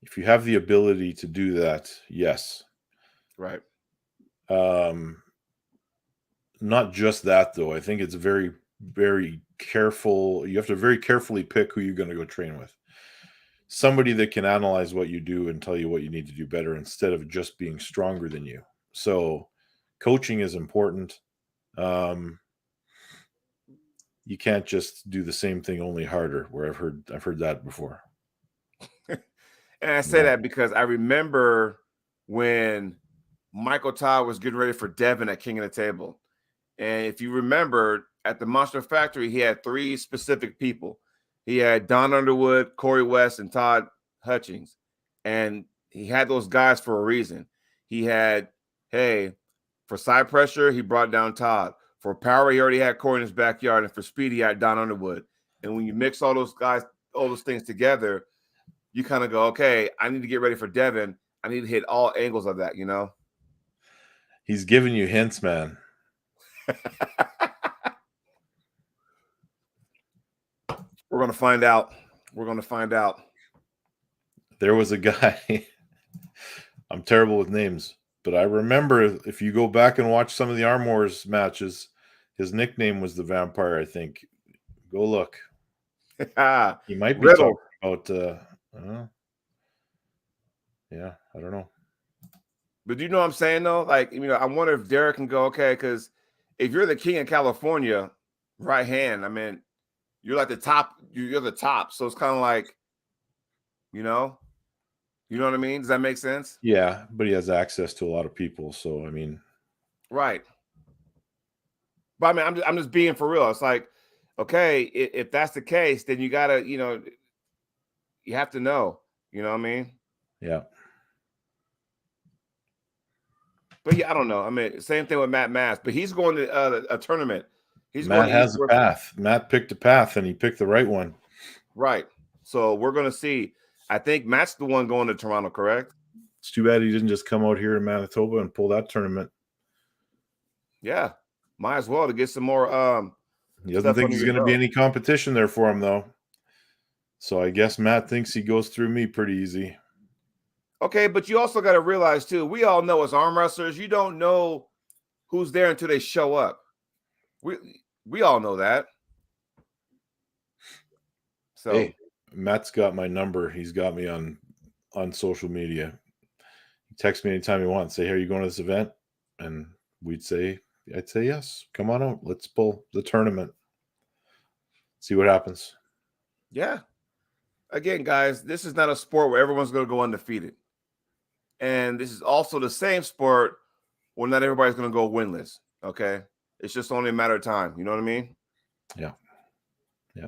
if you have the ability to do that, yes. Right. Not just that, though. I think it's very, very careful. You have to very carefully pick who you're going to go train with. Somebody that can analyze what you do and tell you what you need to do better instead of just being stronger than you. So coaching is important. You can't just do the same thing, only harder, where I've heard that before. And I say that because I remember when Michael Todd was getting ready for Devin at King of the Table. And if you remember, at the Monster Factory, he had 3 specific people. He had Don Underwood, Corey West, and Todd Hutchings. And he had those guys for a reason. He had, for side pressure, he brought down Todd. For power, he already had Corey in his backyard. And for speed, he had Don Underwood. And when you mix all those guys all those things together, you kind of go, okay, I need to get ready for Devin. I need to hit all angles of that, you know? He's giving you hints, man. We're going to find out. We're going to find out. There was a guy, I'm terrible with names, but I remember if you go back and watch some of the Arm Wars matches, his nickname was the Vampire, I think. Go look. He might be Riddle. talking about, yeah, I don't know. But you know what I'm saying, though? Like, you know, I wonder if Derek can go, okay, because if you're the king of California, right hand, I mean, you're like the top. You're the top. So it's kind of like, you know what I mean? Does that make sense? Yeah, but he has access to a lot of people. So, I mean. Right. But I mean, I'm just being for real. It's like, okay, if that's the case, then you got to, you know, you have to know. You know what I mean? Yeah. But yeah, I don't know. I mean, same thing with Matt Mass, but he's going to a tournament. Matt has a path. Matt picked a path, and he picked the right one. Right. So we're going to see. I think Matt's the one going to Toronto, correct? It's too bad he didn't just come out here in Manitoba and pull that tournament. Yeah. Might as well to get some more. He doesn't think there's going to be any competition there for him, though. So I guess Matt thinks he goes through me pretty easy. Okay, but you also got to realize, too, we all know as arm wrestlers, you don't know who's there until they show up. We all know that. So hey, Matt's got my number. He's got me on social media. He texts me anytime he wants. Say, hey, are you going to this event? And I'd say yes. Come on out. Let's pull the tournament. See what happens. Yeah. Again, guys, this is not a sport where everyone's going to go undefeated. And this is also the same sport where not everybody's going to go winless. Okay. It's just only a matter of time. You know what I mean? Yeah. Yeah.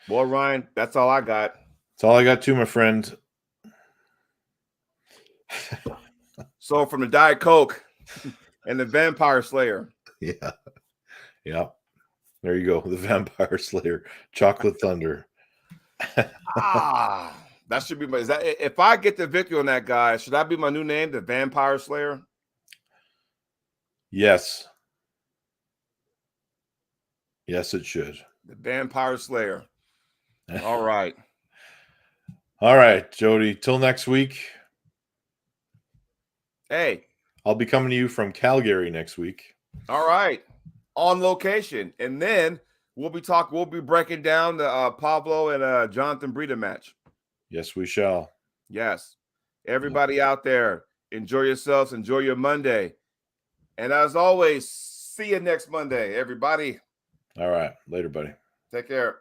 Boy, Ryan, that's all I got. That's all I got too, my friend. So from the Diet Coke and the Vampire Slayer. Yeah. Yeah. There you go. The Vampire Slayer. Chocolate Thunder. That should be my. Is that if I get the victory on that guy? Should that be my new name, the Vampire Slayer? Yes. Yes, it should. The Vampire Slayer. All right. All right, Jody. Till next week. Hey. I'll be coming to you from Calgary next week. All right. On location. And then we'll be breaking down the Pablo and Jonathan Brita match. Yes, we shall. Yes. Everybody out there, enjoy yourselves. Enjoy your Monday. And as always, see you next Monday, everybody. All right. Later, buddy. Take care.